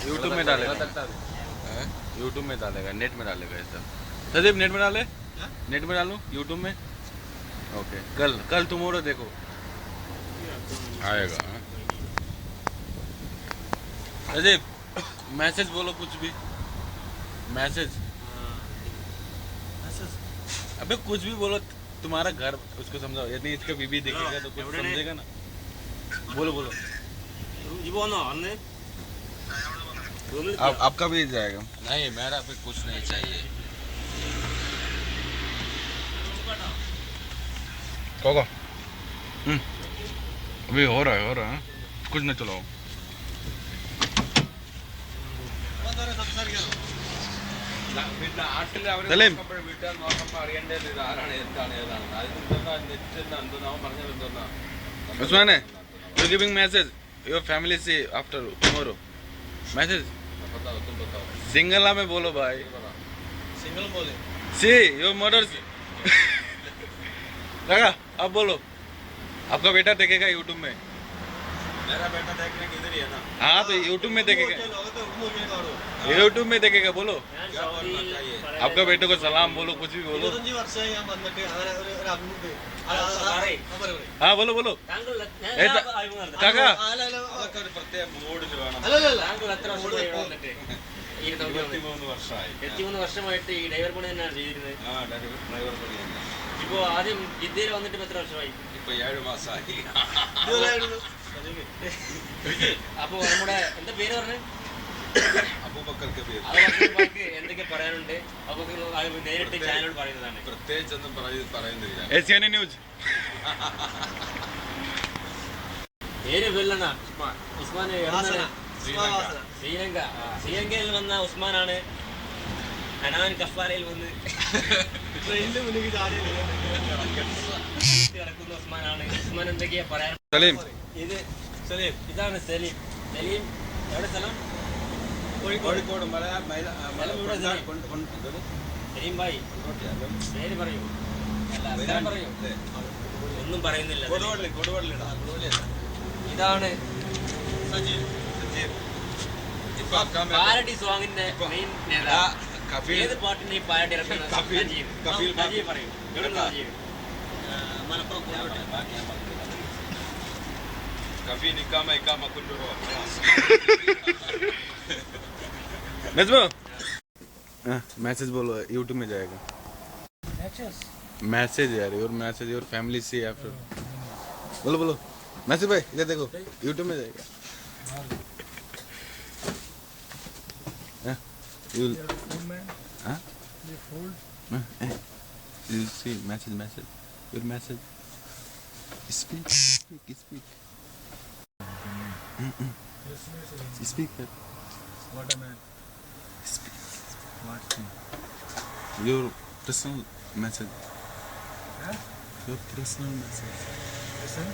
YouTube में डालेगा, YouTube में डालेगा, नेट में डालेगा ये सब। सदीप नेट में डाले, नेट में डालूं यूट्यूब में। ओके, कल कल टुमारो देखो आएगा। सदीप मैसेज बोलो कुछ भी, मैसेज। अबे कुछ भी बोलो, तुम्हारा घर उसको समझाओ, यदि इसका बीबी देखेगा तो कुछ समझेगा ना। बोलो बोलो। आपका भी जाएगा। नहीं मेरा भी कुछ नहीं चाहिए। कोको अभी हो रहा है कुछ नहीं चलाओ। സലീം ഉസ്മാനെ you giving message your family से आफ्टर टुमारो मैसेज सिंगला में बोलो भाई, सिंगल बोले सी योर मदर लगा। अब बोलो, आपका बेटा देखेगा यूट्यूब में। मेरा बेटा देखने के इधर ही है ना। हाँ तो यूट्यूब में देखेगा, यूट्यूब में देखेगा। बोलो आपका बेटे को सलाम बोलो, कुछ भी बोलो। हाँ बोलो बोलो काका। 23 വർഷമായിട്ട് ഈ ഡ്രൈവർ പണി തന്നെയാണ് ചെയ്തിരുന്നത്. ഇപ്പോ ആദ്യം ജിദ്ദയിൽ വന്നിട്ട് എത്ര വർഷമായി? ഇപ്പൊ 7 മാസമായി. അപ്പൊ നമ്മുടെ എന്താ പേര് പറഞ്ഞേ? അബൂബക്കർക്ക് എന്തൊക്കെ പറയാനുണ്ട്? അബൂബക്കർ നേരിട്ട് ചാനൽ പറയുന്നതാണ്. പ്രത്യേകിച്ചൊന്നും പറയുന്നില്ല. ഏഷ്യാനെറ്റ് ന്യൂസ് പേര് വെല്ലണ ഉസ്മാൻ. ശ്രീലങ്ക. ശ്രീലങ്കയിൽ വന്ന ഉസ്മാനാണ് അനാൻ കഫാരയിൽ വന്ന് കിടക്കുന്ന ഉസ്മാനാണ്. ഉസ്മാൻ എന്തൊക്കെയാ പറയാൻ? സലീം ഇത് സലീം, ഇതാണ് സലീം. സലീം എവിടെ സ്ഥലം? കോഴിക്കോട്. സലീം ഭായി പേര് പറയൂ. സ്ഥലം പറയൂ. ഒന്നും പറയുന്നില്ല. ഇതാണ് പാരഡി സോങ്ങിന്റെ മെയിൻ നേതാവ്. ഏത് പാട്ടിന്റെ ഈ പാരഡി ഇറക്കുന്നത്? പറയൂ. मैसेज बोलो, यूट्यूब में जाएगा मैसेज यार। योर मैसेज योर फैमिली से आफ्टर बोलो बोलो मैसेज भाई, इधर देखो यूट्यूब में जाएगा। You see message your message speak speak What am I? speak What? your personal message. Huh? Your personal message. Listen.